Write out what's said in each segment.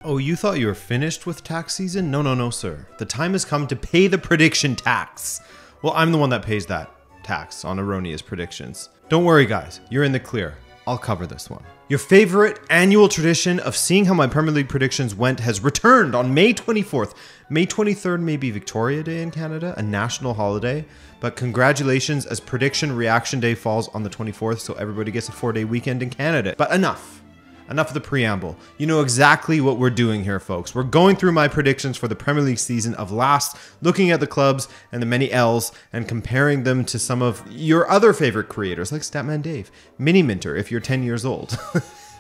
Oh, you thought you were finished with tax season? No, no, no, sir. The time has come to pay the prediction tax. Well, I'm the one that pays that tax on erroneous predictions. Don't worry, guys. You're in the clear. I'll cover this one. Your favorite annual tradition of seeing how my Premier League predictions went has returned on May 24th. May 23rd may be Victoria Day in Canada, a national holiday, but congratulations as Prediction Reaction Day falls on the 24th, so everybody gets a 4-day weekend in Canada. But enough of the preamble. You know exactly what we're doing here, folks. We're going through my predictions for the Premier League season of last, looking at the clubs and the many L's and comparing them to some of your other favorite creators like Statman Dave, Mini Minter if you're 10 years old.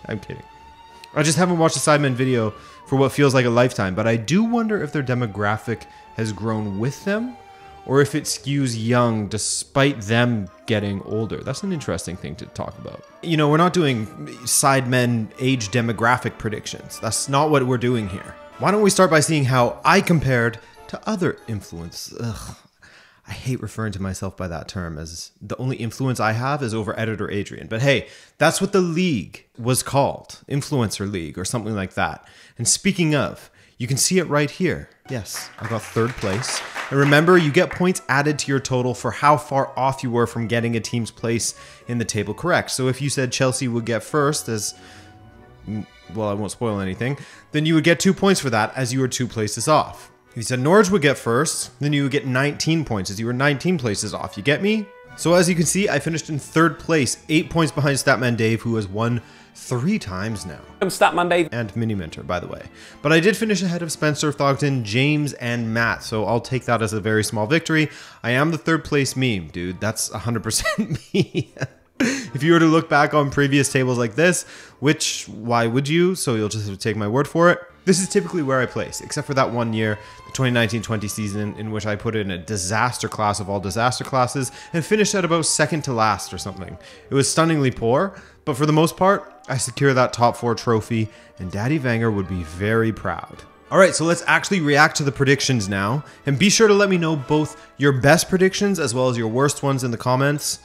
I'm kidding. I just haven't watched a Sidemen video for what feels like a lifetime, but I do wonder if their demographic has grown with them or if it skews young despite them getting older. That's an interesting thing to talk about. You know, we're not doing Sidemen age demographic predictions. That's not what we're doing here. Why don't we start by seeing how I compared to other influence. Ugh, I hate referring to myself by that term, as the only influence I have is over editor Adrian. But hey, that's what the league was called. Influencer League or something like that. And speaking of, you can see it right here. Yes, I got 3rd place. And remember, you get points added to your total for how far off you were from getting a team's place in the table correct. So if you said Chelsea would get first, as, well, I won't spoil anything, then you would get 2 points for that as you were 2 places off. If you said Norwich would get first, then you would get 19 points as you were 19 places off. You get me? So as you can see, I finished in 3rd place, 8 points behind Statman Dave, who has won 3 times now. I'm Statman Dave. And Mini Minter, by the way. But I did finish ahead of Spencer, Thogton, James, and Matt, so I'll take that as a very small victory. I am the 3rd place meme, dude. That's 100% me. If you were to look back on previous tables like this, which, why would you? So you'll just have to take my word for it. This is typically where I place, except for that one year, the 2019-20 season, in which I put in a disaster class of all disaster classes and finished at about 2nd to last or something. It was stunningly poor, but for the most part, I secured that top 4 trophy, and Daddy Wenger would be very proud. All right, so let's actually react to the predictions now, and be sure to let me know both your best predictions as well as your worst ones in the comments.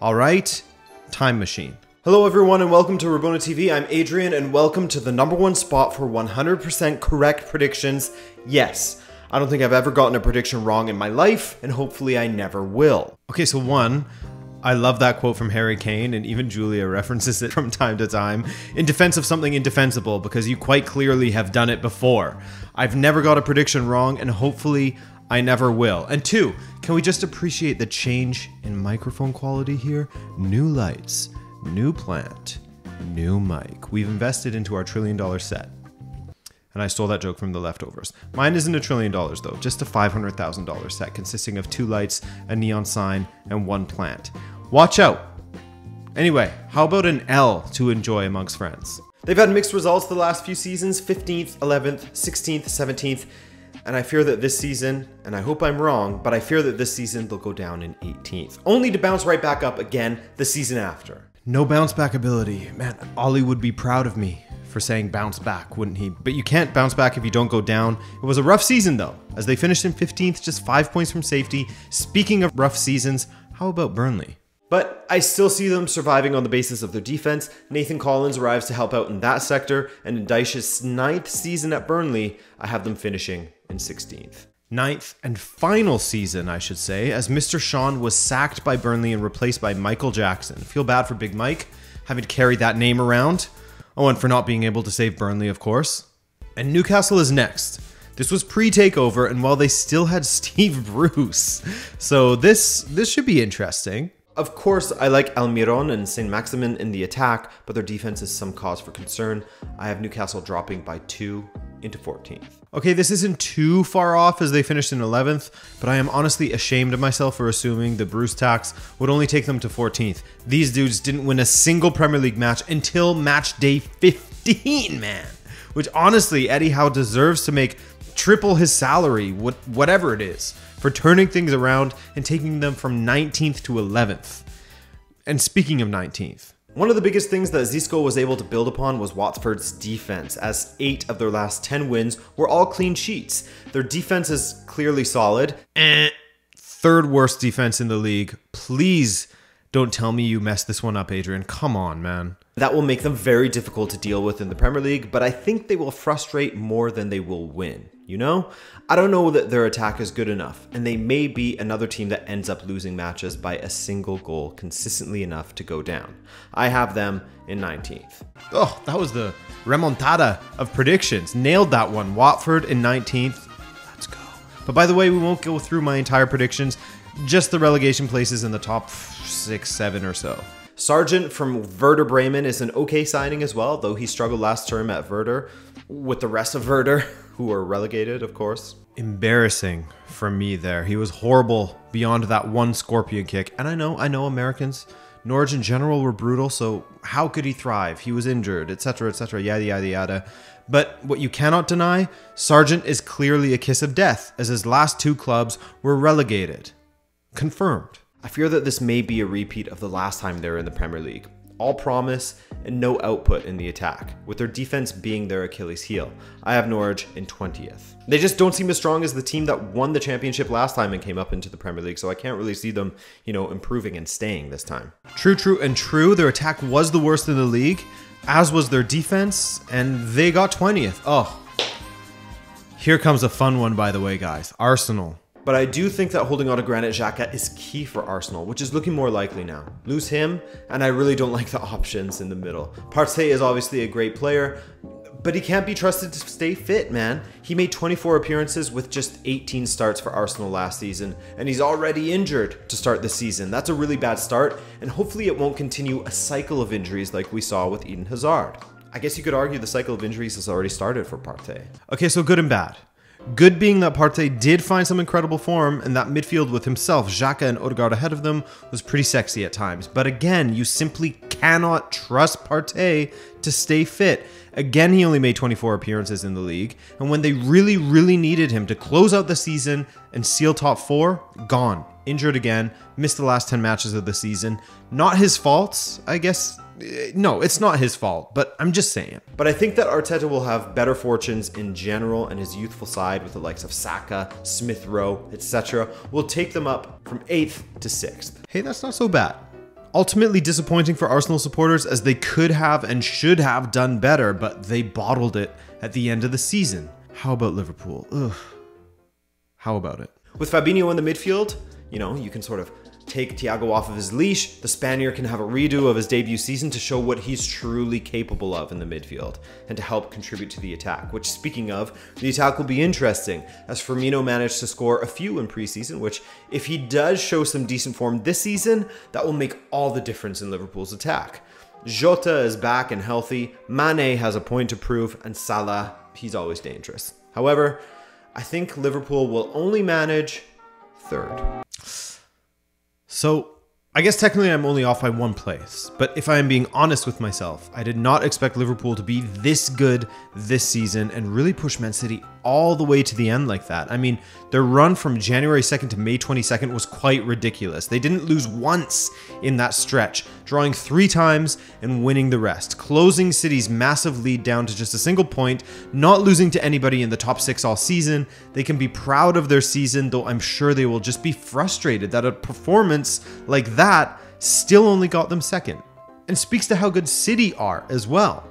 All right, time machine. Hello everyone and welcome to Rabona TV. I'm Adrian and welcome to the #1 spot for 100% correct predictions. Yes, I don't think I've ever gotten a prediction wrong in my life, and hopefully I never will. Okay, so 1, I love that quote from Harry Kane, and even Julia references it from time to time, in defense of something indefensible, because you quite clearly have done it before. I've never got a prediction wrong, and hopefully I never will. And 2, can we just appreciate the change in microphone quality here? New lights, new plant, new mic. We've invested into our $1 trillion set. And I stole that joke from The Leftovers. Mine isn't $1 trillion though, just a $500,000 set consisting of 2 lights, a neon sign, and 1 plant. Watch out! Anyway, how about an L to enjoy amongst friends? They've had mixed results the last few seasons, 15th, 11th, 16th, 17th, and I fear that this season, and I hope I'm wrong, but I fear that this season they'll go down in 18th, only to bounce right back up again the season after. No bounce back ability. Man, Ollie would be proud of me for saying bounce back, wouldn't he? But you can't bounce back if you don't go down. It was a rough season though, as they finished in 15th, just 5 points from safety. Speaking of rough seasons, how about Burnley? But I still see them surviving on the basis of their defense. Nathan Collins arrives to help out in that sector, and in Dyche's 9th season at Burnley, I have them finishing in 16th. 9th and final season, I should say, as Mr. Sean was sacked by Burnley and replaced by Michael Jackson. Feel bad for Big Mike, having to carry that name around. Oh, and for not being able to save Burnley, of course. And Newcastle is next. This was pre-takeover, and while they still had Steve Bruce. So this should be interesting. Of course, I like Almiron and Saint-Maximin in the attack, but their defense is some cause for concern. I have Newcastle dropping by 2 into 14th. Okay, this isn't too far off as they finished in 11th, but I am honestly ashamed of myself for assuming the Bruce tax would only take them to 14th. These dudes didn't win a single Premier League match until match day 15, man. Which honestly, Eddie Howe deserves to make triple his salary, whatever it is, for turning things around and taking them from 19th to 11th. And speaking of 19th, one of the biggest things that Xisco was able to build upon was Watford's defense, as 8 of their last 10 wins were all clean sheets. Their defense is clearly solid. 3rd worst defense in the league. Please don't tell me you messed this one up, Adrian. Come on, man. That will make them very difficult to deal with in the Premier League, but I think they will frustrate more than they will win, you know? I don't know that their attack is good enough, and they may be another team that ends up losing matches by a single goal consistently enough to go down. I have them in 19th. Oh, that was the remontada of predictions. Nailed that one. Watford in 19th. Let's go. But by the way, we won't go through my entire predictions, just the relegation places in the top 6, 7 or so. Sargent from Werder Bremen is an okay signing as well, though he struggled last term at Werder with the rest of Werder, who were relegated, of course. Embarrassing from me there. He was horrible beyond that one scorpion kick. And I know Americans, Norwich in general were brutal, so how could he thrive? He was injured, etc., yada, yada, yada. But what you cannot deny, Sargent is clearly a kiss of death, as his last 2 clubs were relegated. Confirmed. I fear that this may be a repeat of the last time they were in the Premier League. All promise and no output in the attack, with their defense being their Achilles heel. I have Norwich in 20th. They just don't seem as strong as the team that won the championship last time and came up into the Premier League, so I can't really see them, improving and staying this time. True, their attack was the worst in the league, as was their defense, and they got 20th. Oh, here comes a fun one, by the way, guys. Arsenal. But I do think that holding on to Granit Xhaka is key for Arsenal, which is looking more likely now. Lose him, and I really don't like the options in the middle. Partey is obviously a great player, but he can't be trusted to stay fit, man. He made 24 appearances with just 18 starts for Arsenal last season, and he's already injured to start the season. That's a really bad start, and hopefully it won't continue a cycle of injuries like we saw with Eden Hazard. I guess you could argue the cycle of injuries has already started for Partey. Okay, so good and bad. Good being that Partey did find some incredible form, and that midfield with himself, Xhaka and Odegaard ahead of them was pretty sexy at times. But again, you simply cannot trust Partey to stay fit. Again, he only made 24 appearances in the league, and when they really, really needed him to close out the season and seal top 4, gone. Injured again, missed the last 10 matches of the season. Not his fault, I guess. No, it's not his fault, but I'm just saying. But I think that Arteta will have better fortunes in general, and his youthful side with the likes of Saka, Smith Rowe, etc. will take them up from 8th to 6th. Hey, that's not so bad. Ultimately disappointing for Arsenal supporters, as they could have and should have done better, but they bottled it at the end of the season. How about Liverpool? Ugh. How about it? With Fabinho in the midfield, you can sort of take Thiago off of his leash. The Spaniard can have a redo of his debut season to show what he's truly capable of in the midfield and to help contribute to the attack, which, speaking of, the attack will be interesting, as Firmino managed to score a few in preseason, which, if he does show some decent form this season, that will make all the difference in Liverpool's attack. Jota is back and healthy, Mane has a point to prove, and Salah, he's always dangerous. However, I think Liverpool will only manage 3rd. So, I guess technically I'm only off by 1 place, but if I am being honest with myself, I did not expect Liverpool to be this good this season and really push Man City all the way to the end like that. I mean, their run from January 2nd to May 22nd was quite ridiculous. They didn't lose once in that stretch, drawing 3 times and winning the rest, closing City's massive lead down to just a single point, not losing to anybody in the top 6 all season. They can be proud of their season, though I'm sure they will just be frustrated that a performance like that still only got them 2nd, and speaks to how good City are as well.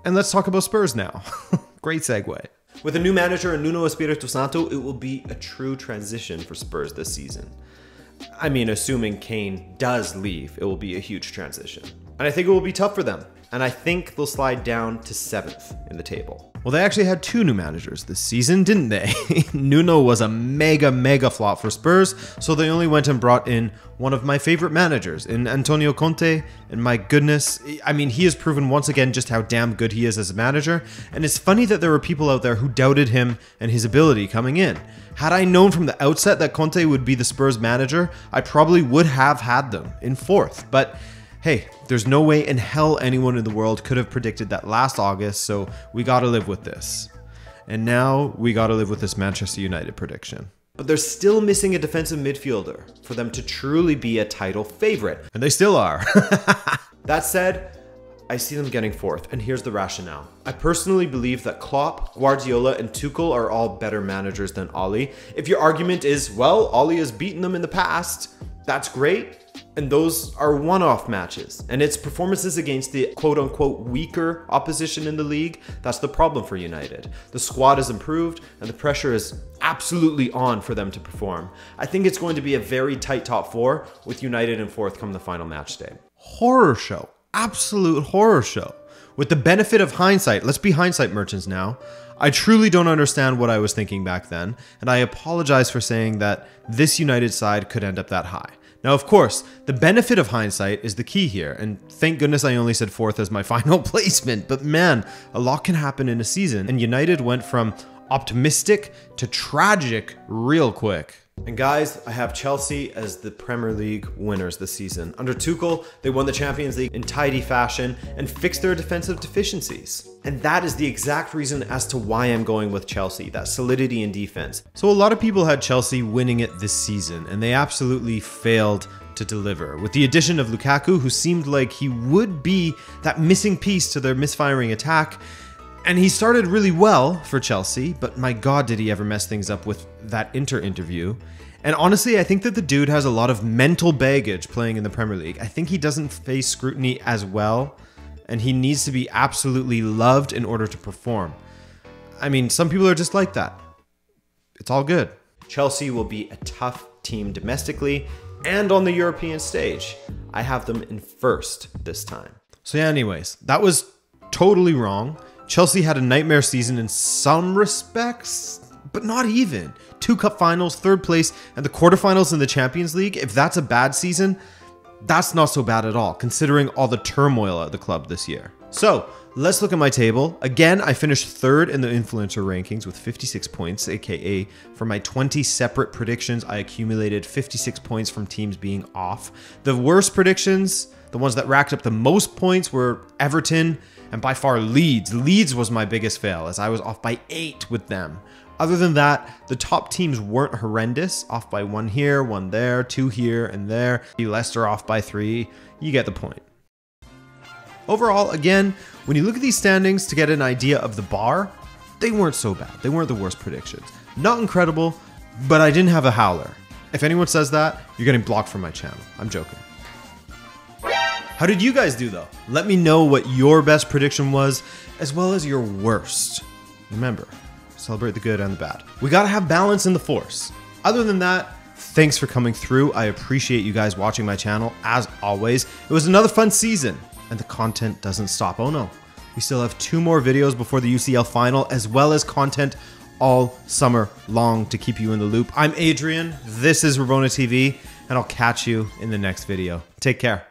And let's talk about Spurs now. Great segue. With a new manager and Nuno Espirito Santo, it will be a true transition for Spurs this season. I mean, assuming Kane does leave, it will be a huge transition. And I think it will be tough for them. And I think they'll slide down to 7th in the table. Well, they actually had 2 new managers this season, didn't they? Nuno was a mega flop for Spurs, so they only went and brought in one of my favorite managers in Antonio Conte, and my goodness, I mean, he has proven once again just how damn good he is as a manager, and it's funny that there were people out there who doubted him and his ability coming in. Had I known from the outset that Conte would be the Spurs manager, I probably would have had them in 4th, but hey, there's no way in hell anyone in the world could have predicted that last August, so we gotta live with this. And now we gotta live with this Manchester United prediction. But they're still missing a defensive midfielder for them to truly be a title favorite. And they still are. That said, I see them getting 4th, and here's the rationale. I personally believe that Klopp, Guardiola, and Tuchel are all better managers than Ole. If your argument is, well, Ole has beaten them in the past, that's great. And those are one-off matches. And it's performances against the quote-unquote weaker opposition in the league that's the problem for United. The squad has improved and the pressure is absolutely on for them to perform. I think it's going to be a very tight top four with United in fourth come the final match day. Horror show. Absolute horror show. With the benefit of hindsight, let's be hindsight merchants now. I truly don't understand what I was thinking back then, and I apologize for saying that this United side could end up that high. Now, of course, the benefit of hindsight is the key here, and thank goodness I only said fourth as my final placement, but man, a lot can happen in a season, and United went from optimistic to tragic real quick. And guys, I have Chelsea as the Premier League winners this season. Under Tuchel, they won the Champions League in tidy fashion and fixed their defensive deficiencies. And that is the exact reason as to why I'm going with Chelsea, that solidity in defense. So a lot of people had Chelsea winning it this season, and they absolutely failed to deliver. With the addition of Lukaku, who seemed like he would be that missing piece to their misfiring attack, and he started really well for Chelsea, but my God, did he ever mess things up with that Inter interview. And honestly, I think that the dude has a lot of mental baggage playing in the Premier League. I think he doesn't face scrutiny as well, and he needs to be absolutely loved in order to perform. I mean, some people are just like that. It's all good. Chelsea will be a tough team domestically and on the European stage. I have them in first this time. So yeah, anyways, that was totally wrong. Chelsea had a nightmare season in some respects, but not even. 2 cup finals, 3rd place, and the quarterfinals in the Champions League. If that's a bad season, that's not so bad at all, considering all the turmoil at the club this year. So let's look at my table. Again, I finished 3rd in the influencer rankings with 56 points, aka for my 20 separate predictions, I accumulated 56 points from teams being off. The worst predictions, the ones that racked up the most points, were Everton and by far Leeds. Leeds was my biggest fail, as I was off by 8 with them. Other than that, the top teams weren't horrendous, off by 1 here, 1 there, 2 here and there. Leicester off by 3, you get the point. Overall, again, when you look at these standings to get an idea of the bar, they weren't so bad. They weren't the worst predictions. Not incredible, but I didn't have a howler. If anyone says that, you're getting blocked from my channel. I'm joking. How did you guys do though? Let me know what your best prediction was, as well as your worst. Remember, celebrate the good and the bad. We gotta have balance in the force. Other than that, thanks for coming through. I appreciate you guys watching my channel, as always. It was another fun season, and the content doesn't stop. Oh no, we still have 2 more videos before the UCL final, as well as content all summer long to keep you in the loop. I'm Adrian, this is Rabona TV, and I'll catch you in the next video. Take care.